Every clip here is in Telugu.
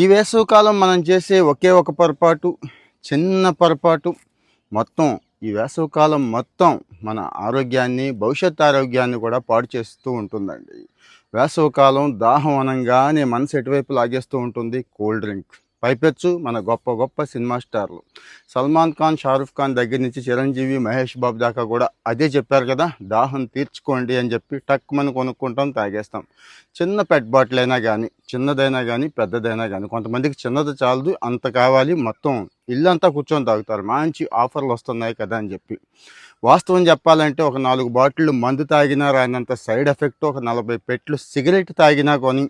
ఈ వేసవికాలం మనం చేసే ఒకే ఒక పొరపాటు, చిన్న పొరపాటు మొత్తం ఈ వేసవికాలం మొత్తం మన ఆరోగ్యాన్ని, భవిష్యత్ ఆరోగ్యాన్ని కూడా పాడు చేస్తూ ఉంటుందండి. వేసవికాలం దాహం అనంగానే మనసు ఎటువైపు లాగేస్తూ ఉంటుంది? Cool drink. పైపెచ్చు మన గొప్ప గొప్ప సినిమా స్టార్లు సల్మాన్ ఖాన్, షారుఖ్ ఖాన్ దగ్గర నుంచి చిరంజీవి, మహేష్ బాబు దాకా కూడా అదే చెప్పారు కదా, దాహం తీర్చుకోండి అని చెప్పి టక్కుమని కొనుక్కుంటాం, తాగేస్తాం. చిన్న పెట్ బాటిల్ అయినా కానీ, చిన్నదైనా కానీ, పెద్దదైనా కానీ, కొంతమందికి చిన్నది చాలదు, అంత కావాలి, మొత్తం ఇల్లంతా కూర్చొని తాగుతారు, మంచి ఆఫర్లు వస్తున్నాయి కదా అని చెప్పి. వాస్తవం చెప్పాలంటే ఒక 4 బాటిళ్ళు మందు తాగినా రానంత సైడ్ ఎఫెక్ట్, ఒక 40 పెట్లు సిగరెట్ తాగినా కొని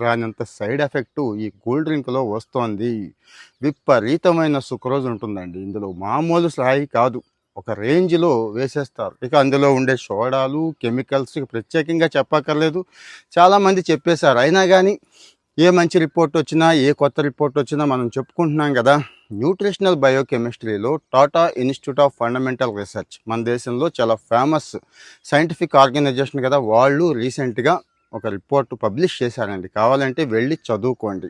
రానంత సైడ్ ఎఫెక్టు ఈ కూల్ డ్రింక్లో వస్తోంది. విపరీతమైన సుక్రోజ్ ఉంటుందండి ఇందులో, మామూలు స్థాయి కాదు, ఒక రేంజ్లో వేసేస్తారు. ఇక అందులో ఉండే సోడాలు, కెమికల్స్ ప్రత్యేకంగా చెప్పక్కర్లేదు, చాలామంది చెప్పేశారు. అయినా కానీ ఏ మంచి రిపోర్ట్ వచ్చినా, ఏ కొత్త రిపోర్ట్ వచ్చినా మనం చెప్పుకుంటున్నాం కదా. న్యూట్రిషనల్ బయోకెమిస్ట్రీలో Tata institute of fundamental research మన దేశంలో చాలా ఫేమస్ సైంటిఫిక్ ఆర్గనైజేషన్ కదా, వాళ్ళు రీసెంట్గా ఒక రిపోర్ట్ పబ్లిష్ చేశారండి. కావాలంటే వెళ్ళి చదువుకోండి.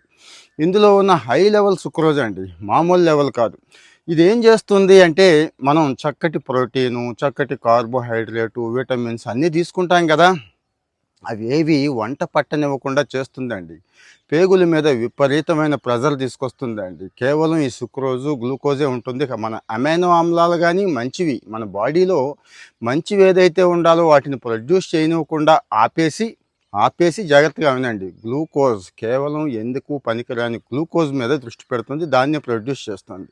ఇందులో ఉన్న హై లెవెల్ సుక్రోజ్ అండి, మామూలు లెవెల్ కాదు. ఇది ఏం చేస్తుంది అంటే, మనం చక్కటి ప్రోటీను, చక్కటి కార్బోహైడ్రేటు, విటమిన్స్ అన్నీ తీసుకుంటాం కదా, అవి ఏవి వంట పట్టనివ్వకుండా చేస్తుందండి. పేగుల మీద విపరీతమైన ప్రెజర్ తీసుకొస్తుందండి. కేవలం ఈ సుక్రోజు, గ్లూకోజే ఉంటుంది. మన అమైనో ఆమ్లాలు కానీ మంచివి, మన బాడీలో మంచివి ఏదైతే ఉండాలో వాటిని ప్రొడ్యూస్ చేయనివ్వకుండా ఆపేసి జాగ్రత్తగా వినండి, గ్లూకోజ్ కేవలం ఎందుకు పనికిరాని గ్లూకోజ్ మీద దృష్టి పెడుతుంది, దాన్ని ప్రొడ్యూస్ చేస్తుంది.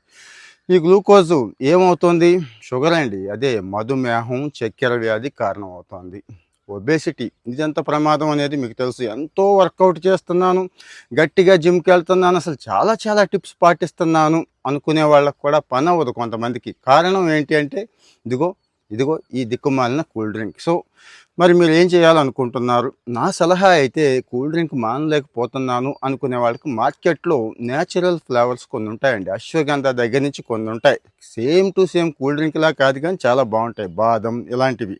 ఈ గ్లూకోజు ఏమవుతుంది? షుగర్ అండి, అదే మధుమేహం, చక్కెర వ్యాధి కారణం అవుతుంది. ఒబేసిటీ, ఇదెంత ప్రమాదం అనేది మీకు తెలుసు. ఎంతో వర్కౌట్ చేస్తున్నాను, గట్టిగా జిమ్కి వెళ్తున్నాను, అసలు చాలా చాలా టిప్స్ పాటిస్తున్నాను అనుకునే వాళ్ళకు కూడా పని అవ్వదు కొంతమందికి. కారణం ఏంటి అంటే, ఇదిగో ఈ దిక్కుమాలిన కూల్ డ్రింక్. సో మరి మీరు ఏం చేయాలనుకుంటున్నారు? నా సలహా అయితే, కూల్ డ్రింక్ మానలేకపోతున్నాను అనుకునే వాళ్ళకి మార్కెట్లో న్యాచురల్ ఫ్లేవర్స్ కొన్ని ఉంటాయండి. అశ్వగంధ దగ్గర నుంచి కొన్ని ఉంటాయి, సేమ్ టు సేమ్ కూల్ డ్రింక్లా కాదు కానీ చాలా బాగుంటాయి. బాదం ఇలాంటివి,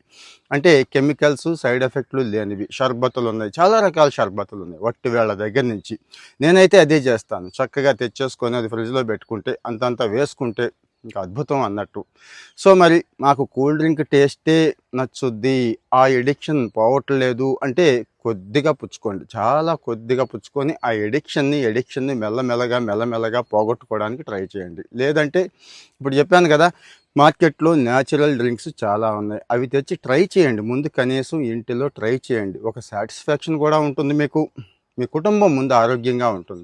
అంటే కెమికల్స్, సైడ్ ఎఫెక్ట్లు లేనివి షర్బతులు ఉన్నాయి, చాలా రకాల షర్బతులు ఉన్నాయి వట్టి వేళ దగ్గర నుంచి. నేనైతే అదే చేస్తాను, చక్కగా తెచ్చేసుకొని అది ఫ్రిడ్జ్లో పెట్టుకుంటే, అంతంతా వేసుకుంటే ఇంకా అద్భుతం అన్నట్టు. సో మరి మాకు కూల్ డ్రింక్ టేస్టే నచ్చుద్ది, ఆ ఎడిక్షన్ పోవట్లేదు అంటే కొద్దిగా పుచ్చుకోండి, చాలా కొద్దిగా పుచ్చుకొని ఆ ఎడిక్షన్ని మెల్లమెల్లగా పోగొట్టుకోవడానికి ట్రై చేయండి. లేదంటే ఇప్పుడు చెప్పాను కదా, మార్కెట్లో న్యాచురల్ డ్రింక్స్ చాలా ఉన్నాయి, అవి తెచ్చి ట్రై చేయండి. ముందు కనీసం ఇంటిలో ట్రై చేయండి, ఒక సాటిస్ఫాక్షన్ కూడా ఉంటుంది మీకు, మీ కుటుంబం ముందు ఆరోగ్యంగా ఉంటుంది.